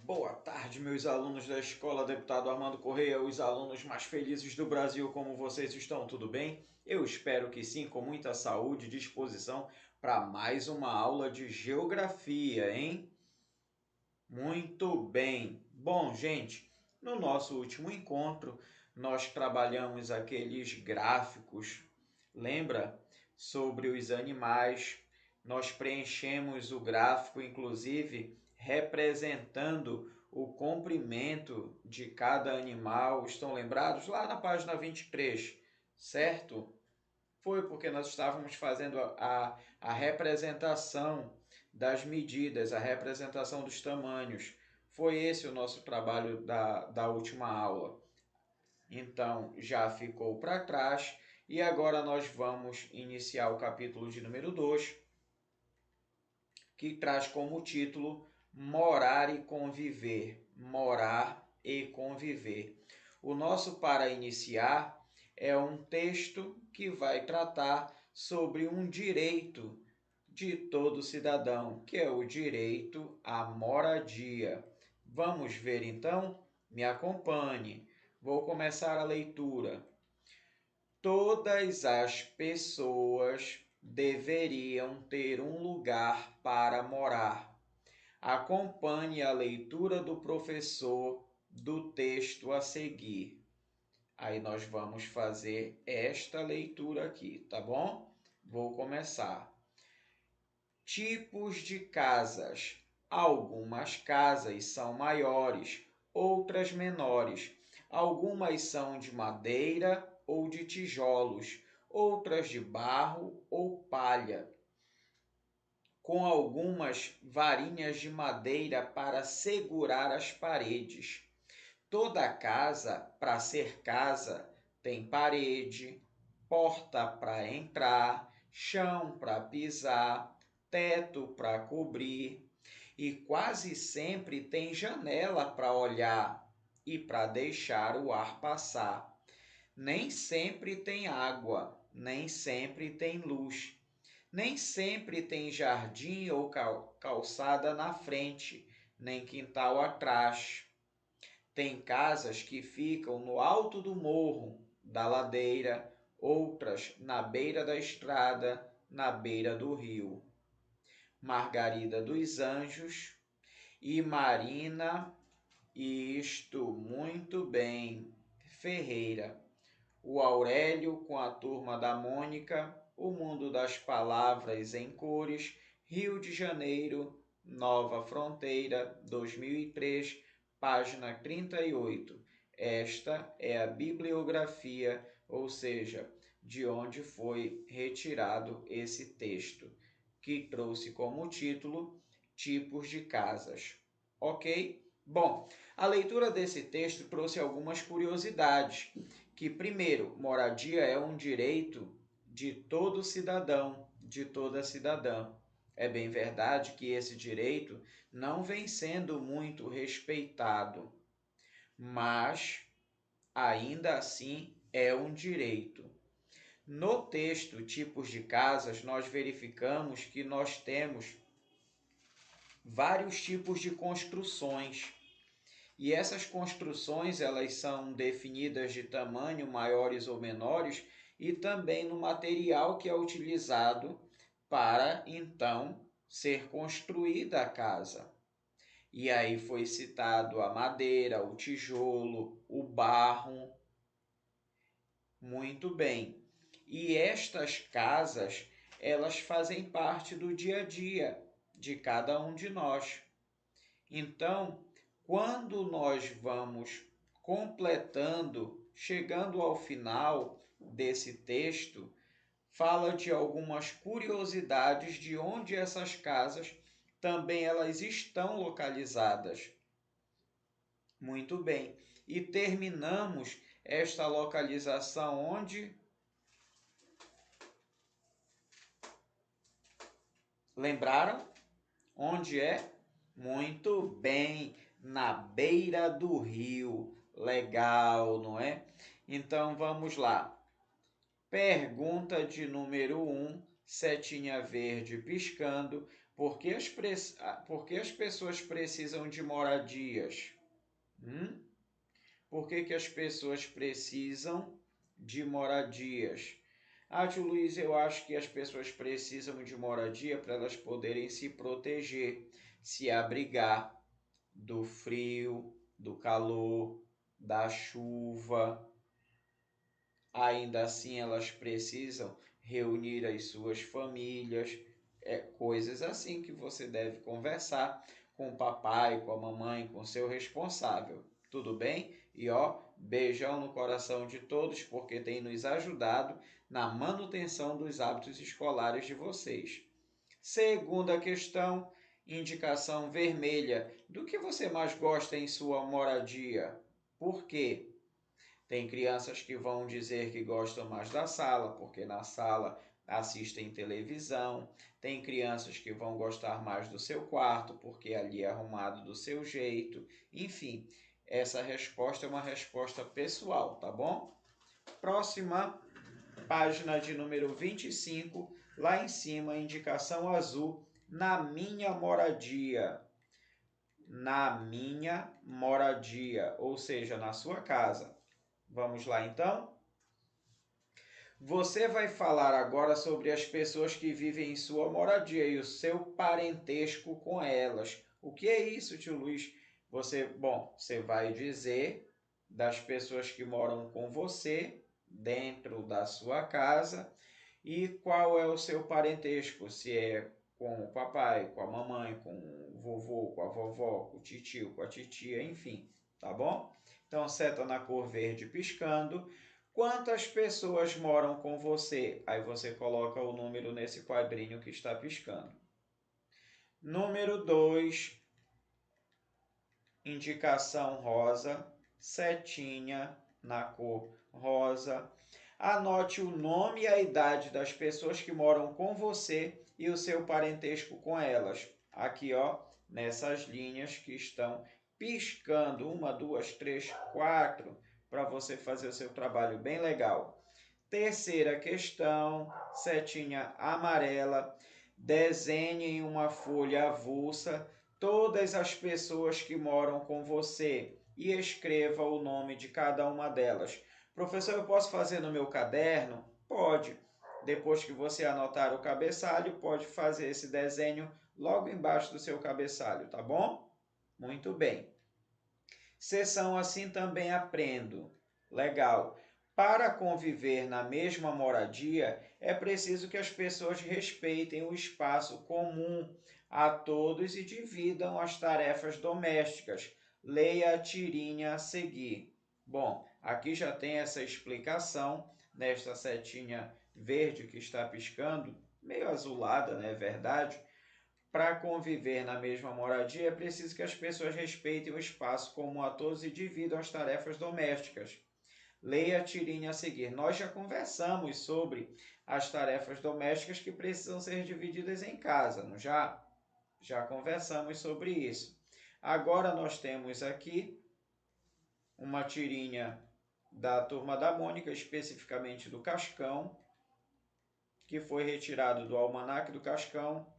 Boa tarde, meus alunos da Escola Deputado Armando Correia, os alunos mais felizes do Brasil, como vocês estão? Tudo bem? Eu espero que sim, com muita saúde e disposição para mais uma aula de geografia, hein? Muito bem. Bom, gente, no nosso último encontro, nós trabalhamos aqueles gráficos, lembra? Sobre os animais. Nós preenchemos o gráfico, inclusive, representando o comprimento de cada animal. Estão lembrados? Lá na página 23, certo? Foi porque nós estávamos fazendo a representação das medidas, a representação dos tamanhos. Foi esse o nosso trabalho da última aula. Então, já ficou para trás e agora nós vamos iniciar o capítulo de número 2, que traz como título Morar e Conviver. Morar e conviver. O nosso para iniciar é um texto que vai tratar sobre um direito de todo cidadão, que é o direito à moradia. Vamos ver então? Me acompanhe. Vou começar a leitura. Todas as pessoas deveriam ter um lugar para morar. Acompanhe a leitura do professor do texto a seguir. Aí nós vamos fazer esta leitura aqui, tá bom? Vou começar. Tipos de casas. Algumas casas são maiores, outras menores. Algumas são de madeira ou de tijolos, outras de barro ou palha, com algumas varinhas de madeira para segurar as paredes. Toda casa, para ser casa, tem parede, porta para entrar, chão para pisar, teto para cobrir e quase sempre tem janela para olhar e para deixar o ar passar. Nem sempre tem água, nem sempre tem luz, nem sempre tem jardim ou calçada na frente, nem quintal atrás. Tem casas que ficam no alto do morro, da ladeira, outras na beira da estrada, na beira do rio. Margarida dos Anjos e Marina, isto muito bem, Ferreira. O Aurélio com a turma da Mônica, O Mundo das Palavras em Cores, Rio de Janeiro, Nova Fronteira, 2003, página 38. Esta é a bibliografia, ou seja, de onde foi retirado esse texto, que trouxe como título Tipos de Casas. Ok? Bom, a leitura desse texto trouxe algumas curiosidades. Que, primeiro, moradia é um direito de todo cidadão, de toda cidadã. É bem verdade que esse direito não vem sendo muito respeitado, mas ainda assim é um direito. No texto Tipos de Casas, nós verificamos que nós temos vários tipos de construções. E essas construções elas são definidas de tamanho maiores ou menores e também no material que é utilizado para então ser construída a casa. E aí foi citado a madeira, o tijolo, o barro. Muito bem. E estas casas, elas fazem parte do dia a dia de cada um de nós. Então, quando nós vamos completando, chegando ao final desse texto, fala de algumas curiosidades de onde essas casas também elas estão localizadas. Muito bem. E terminamos esta localização onde? Lembraram? Onde é? Muito bem, na beira do rio. Legal, não é? Então vamos lá. Pergunta de número 1, setinha verde piscando. Por que as pessoas precisam de moradias? Por que as pessoas precisam de moradias? Tio Luiz, eu acho que as pessoas precisam de moradia para elas poderem se proteger, se abrigar do frio, do calor, da chuva. Ainda assim, elas precisam reunir as suas famílias, coisas assim que você deve conversar com o papai, com a mamãe, com o seu responsável. Tudo bem? E beijão no coração de todos, porque tem nos ajudado na manutenção dos hábitos escolares de vocês. Segunda questão, indicação vermelha. Do que você mais gosta em sua moradia? Por quê? Tem crianças que vão dizer que gostam mais da sala, porque na sala assistem televisão. Tem crianças que vão gostar mais do seu quarto, porque ali é arrumado do seu jeito. Enfim, essa resposta é uma resposta pessoal, tá bom? Próxima página de número 25, lá em cima, indicação azul, na minha moradia. Na minha moradia, ou seja, na sua casa. Vamos lá então? Você vai falar agora sobre as pessoas que vivem em sua moradia e o seu parentesco com elas. O que é isso, tio Luiz? Você vai dizer das pessoas que moram com você dentro da sua casa e qual é o seu parentesco, se é com o papai, com a mamãe, com o vovô, com a vovó, com o titio, com a titia, enfim, tá bom? Então, seta na cor verde piscando. Quantas pessoas moram com você? Aí você coloca o número nesse quadrinho que está piscando. Número 2, indicação rosa, setinha na cor rosa. Anote o nome e a idade das pessoas que moram com você e o seu parentesco com elas. Aqui, nessas linhas que estão piscando, 1, 2, 3, 4, para você fazer o seu trabalho bem legal. Terceira questão, setinha amarela. Desenhe em uma folha avulsa todas as pessoas que moram com você e escreva o nome de cada uma delas. Professor, eu posso fazer no meu caderno? Pode. Depois que você anotar o cabeçalho, pode fazer esse desenho logo embaixo do seu cabeçalho, tá bom? Muito bem. Seção assim também aprendo. Legal. Para conviver na mesma moradia, é preciso que as pessoas respeitem o espaço comum a todos e dividam as tarefas domésticas. Leia a tirinha a seguir. Bom, aqui já tem essa explicação nesta setinha verde que está piscando, meio azulada, não é verdade? Para conviver na mesma moradia, é preciso que as pessoas respeitem o espaço comum a todos e dividam as tarefas domésticas. Leia a tirinha a seguir. Nós já conversamos sobre as tarefas domésticas que precisam ser divididas em casa, não já? Já conversamos sobre isso. Agora nós temos aqui uma tirinha da Turma da Mônica, especificamente do Cascão, que foi retirado do Almanaque do Cascão,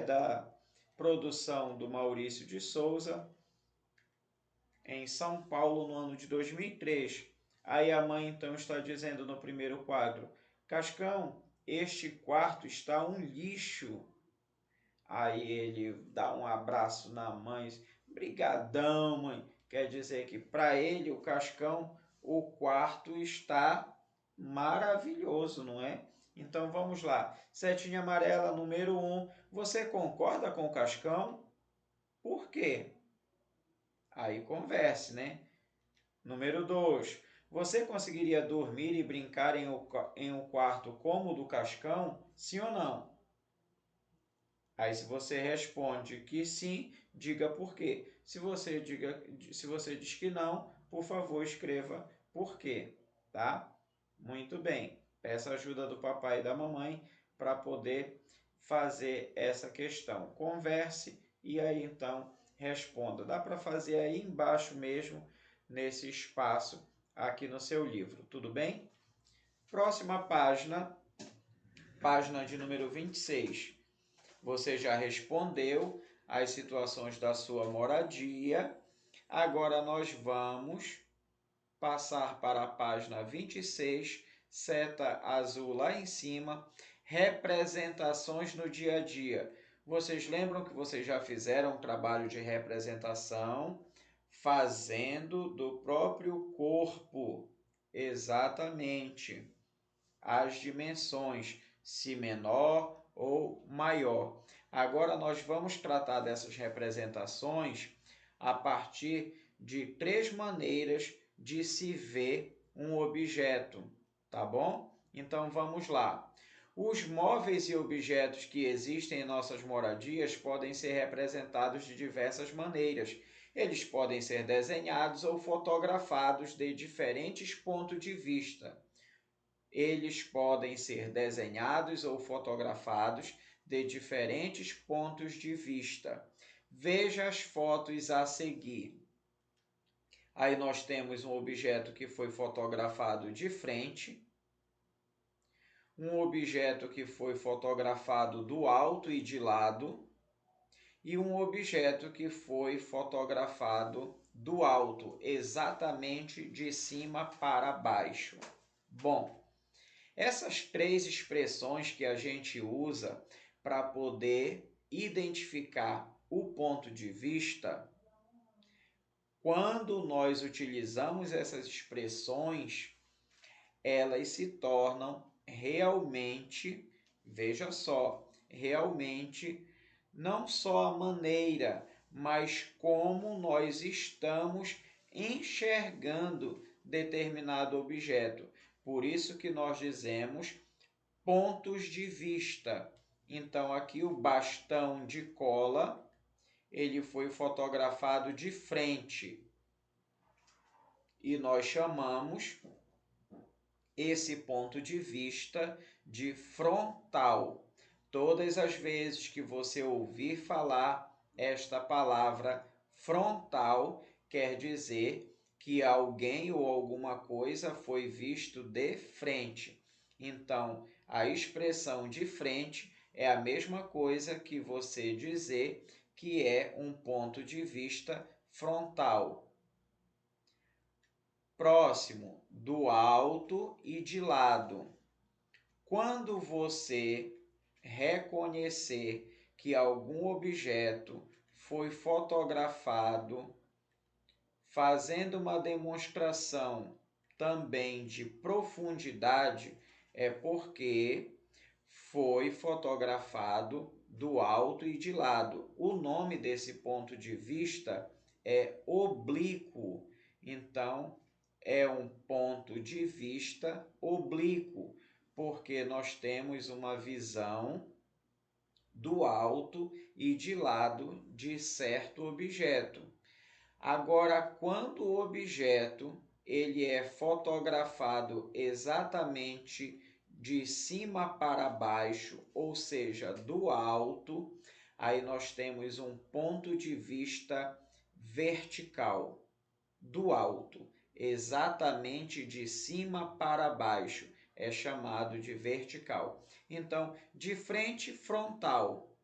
da produção do Maurício de Souza, em São Paulo, no ano de 2003. Aí a mãe então está dizendo no primeiro quadro: Cascão, este quarto está um lixo. Aí ele dá um abraço na mãe: brigadão, mãe. Quer dizer que para ele, o Cascão, o quarto está maravilhoso, não é? Então vamos lá. Setinha amarela, número 1. Você concorda com o Cascão? Por quê? Aí converse, né? Número 2. Você conseguiria dormir e brincar em um quarto como o do Cascão? Sim ou não? Aí se você responde que sim, diga por quê. Se você diz que não, por favor, escreva por quê, tá? Muito bem. Peça ajuda do papai e da mamãe para poder fazer essa questão. Converse e aí então responda. Dá para fazer aí embaixo mesmo, nesse espaço aqui no seu livro, tudo bem? Próxima página, página de número 26. Você já respondeu as situações da sua moradia. Agora nós vamos passar para a página 26, seta azul lá em cima, representações no dia a dia. Vocês lembram que vocês já fizeram um trabalho de representação fazendo do próprio corpo, exatamente, as dimensões, se menor ou maior. Agora nós vamos tratar dessas representações a partir de 3 maneiras de se ver um objeto, tá bom? Então vamos lá. Os móveis e objetos que existem em nossas moradias podem ser representados de diversas maneiras. Eles podem ser desenhados ou fotografados de diferentes pontos de vista. Eles podem ser desenhados ou fotografados de diferentes pontos de vista. Veja as fotos a seguir. Aí nós temos um objeto que foi fotografado de frente, um objeto que foi fotografado do alto e de lado, e um objeto que foi fotografado do alto, exatamente de cima para baixo. Bom, essas 3 expressões que a gente usa para poder identificar o ponto de vista, quando nós utilizamos essas expressões, elas se tornam realmente, veja só, realmente não só a maneira, mas como nós estamos enxergando determinado objeto. Por isso que nós dizemos pontos de vista. Então, aqui o bastão de cola, ele foi fotografado de frente. E nós chamamos esse ponto de vista de frontal. Todas as vezes que você ouvir falar esta palavra frontal, quer dizer que alguém ou alguma coisa foi visto de frente. Então, a expressão de frente é a mesma coisa que você dizer que é um ponto de vista frontal. Próximo, do alto e de lado. Quando você reconhecer que algum objeto foi fotografado, fazendo uma demonstração também de profundidade, é porque foi fotografado do alto e de lado. O nome desse ponto de vista é oblíquo. Então, é um ponto de vista oblíquo, porque nós temos uma visão do alto e de lado de certo objeto. Agora, quando o objeto ele é fotografado exatamente de cima para baixo, ou seja, do alto, aí nós temos um ponto de vista vertical, do alto, exatamente de cima para baixo, é chamado de vertical. Então, de frente, frontal,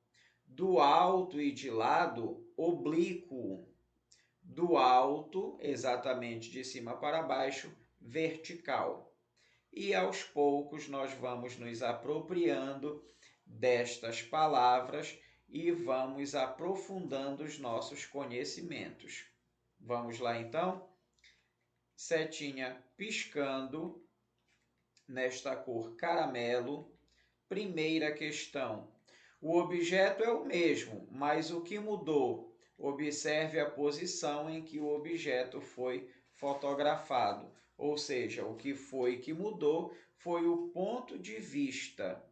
do alto e de lado, oblíquo, do alto, exatamente de cima para baixo, vertical. E aos poucos nós vamos nos apropriando destas palavras e vamos aprofundando os nossos conhecimentos. Vamos lá então? Setinha piscando nesta cor caramelo. Primeira questão. O objeto é o mesmo, mas o que mudou? Observe a posição em que o objeto foi fotografado. Ou seja, o que foi que mudou foi o ponto de vista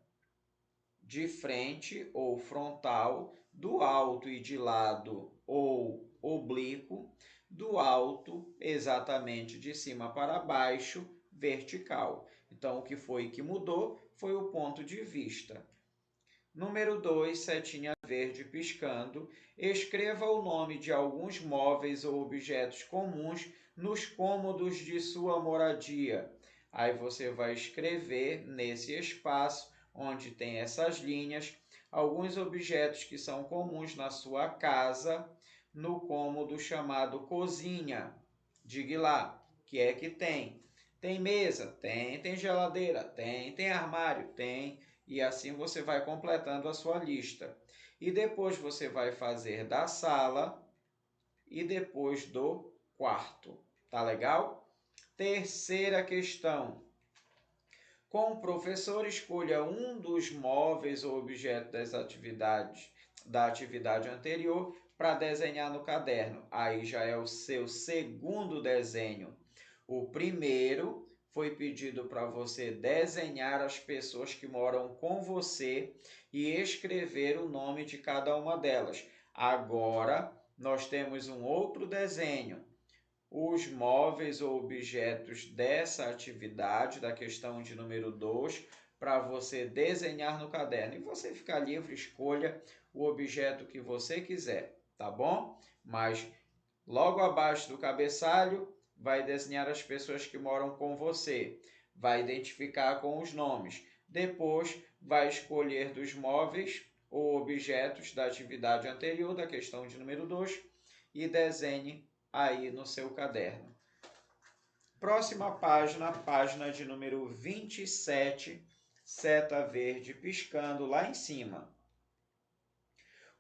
de frente ou frontal, do alto e de lado ou oblíquo, do alto exatamente de cima para baixo, vertical. Então, o que foi que mudou foi o ponto de vista. Número 2, setinha verde piscando. Escreva o nome de alguns móveis ou objetos comuns nos cômodos de sua moradia. Aí você vai escrever nesse espaço, onde tem essas linhas, alguns objetos que são comuns na sua casa, no cômodo chamado cozinha. Diga lá, o que é que tem? Tem mesa? Tem. Tem geladeira? Tem. Tem armário? Tem. E assim você vai completando a sua lista. E depois você vai fazer da sala e depois do quarto. Tá legal? Terceira questão. Com o professor, escolha um dos móveis ou objetos da atividade anterior para desenhar no caderno. Aí já é o seu segundo desenho. O primeiro foi pedido para você desenhar as pessoas que moram com você e escrever o nome de cada uma delas. Agora, nós temos um outro desenho. Os móveis ou objetos dessa atividade, da questão de número 2, para você desenhar no caderno. E você ficar livre, escolha o objeto que você quiser, tá bom? Mas logo abaixo do cabeçalho, vai desenhar as pessoas que moram com você. Vai identificar com os nomes. Depois, vai escolher dos móveis ou objetos da atividade anterior, da questão de número 2, e desenhe aí no seu caderno. Próxima página, página de número 27, seta verde piscando lá em cima.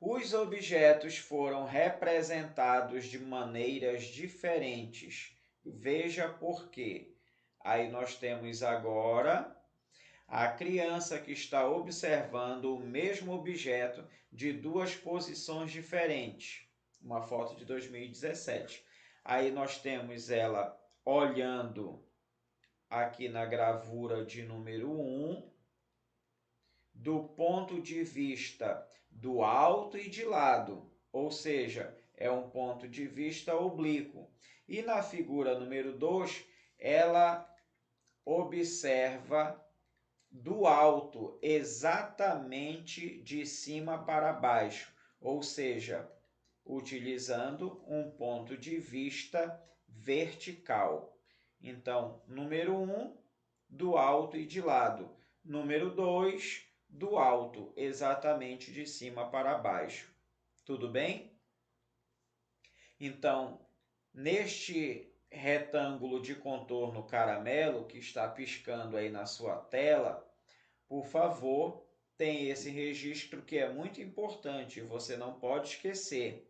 Os objetos foram representados de maneiras diferentes. Veja por quê. Aí nós temos agora a criança que está observando o mesmo objeto de duas posições diferentes. Uma foto de 2017. Aí nós temos ela olhando aqui na gravura de número 1, do ponto de vista do alto e de lado, ou seja, é um ponto de vista oblíquo. E na figura número 2, ela observa do alto, exatamente de cima para baixo, ou seja, utilizando um ponto de vista vertical. Então, número 1, do alto e de lado. Número 2, do alto, exatamente de cima para baixo. Tudo bem? Então, neste retângulo de contorno caramelo que está piscando aí na sua tela, por favor, tem esse registro que é muito importante, você não pode esquecer.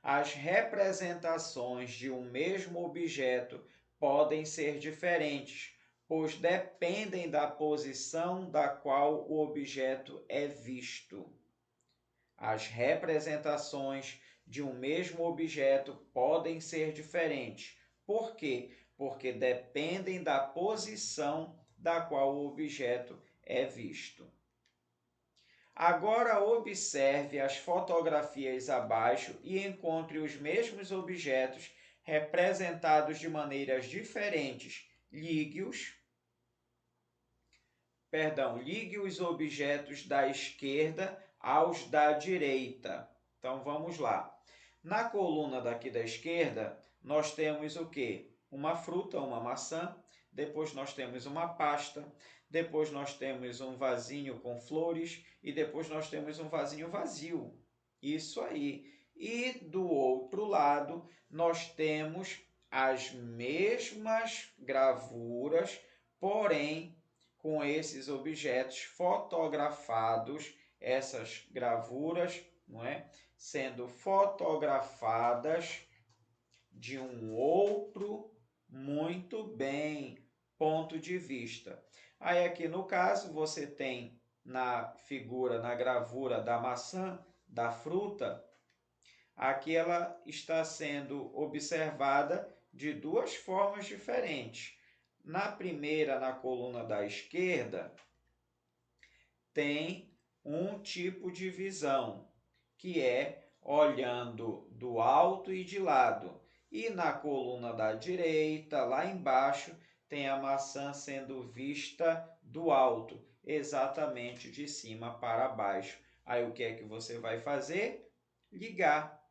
As representações de um mesmo objeto podem ser diferentes, pois dependem da posição da qual o objeto é visto. As representações de um mesmo objeto podem ser diferentes. Por quê? Porque dependem da posição da qual o objeto é visto. Agora observe as fotografias abaixo e encontre os mesmos objetos representados de maneiras diferentes. Ligue os objetos da esquerda aos da direita. Então vamos lá. Na coluna daqui da esquerda, nós temos o quê? Uma fruta, uma maçã. Depois nós temos uma pasta. Depois nós temos um vasinho com flores. E depois nós temos um vasinho vazio. Isso aí. E do outro lado, nós temos as mesmas gravuras, porém com esses objetos fotografados, essas gravuras, não é? Sendo fotografadas de um outro muito bem ponto de vista. Aí aqui no caso você tem na figura, na gravura da maçã, da fruta, aqui ela está sendo observada de duas formas diferentes. Na primeira, na coluna da esquerda, tem um tipo de visão, que é olhando do alto e de lado. E na coluna da direita, lá embaixo, tem a maçã sendo vista do alto, exatamente de cima para baixo. Aí o que é que você vai fazer? Ligar,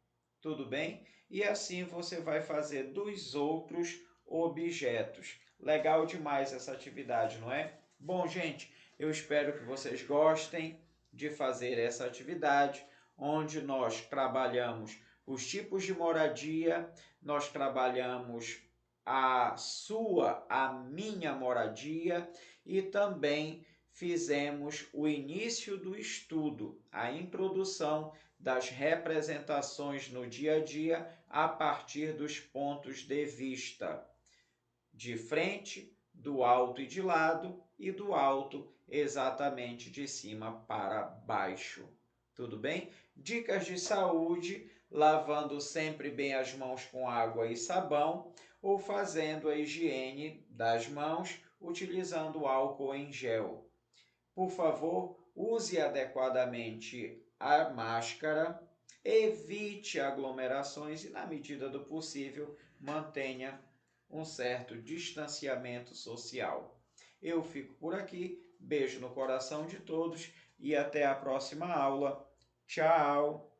tudo bem? E assim você vai fazer dos outros objetos. Legal demais essa atividade, não é? Bom, gente, eu espero que vocês gostem. de fazer essa atividade, onde nós trabalhamos os tipos de moradia, nós trabalhamos a minha moradia e também fizemos o início do estudo, a introdução das representações no dia a dia a partir dos pontos de vista de frente, do alto e de lado e do alto exatamente de cima para baixo. Tudo bem? Dicas de saúde, lavando sempre bem as mãos com água e sabão ou fazendo a higiene das mãos utilizando álcool em gel. Por favor, use adequadamente a máscara, evite aglomerações e, na medida do possível, mantenha um certo distanciamento social. Eu fico por aqui, beijo no coração de todos e até a próxima aula. Tchau!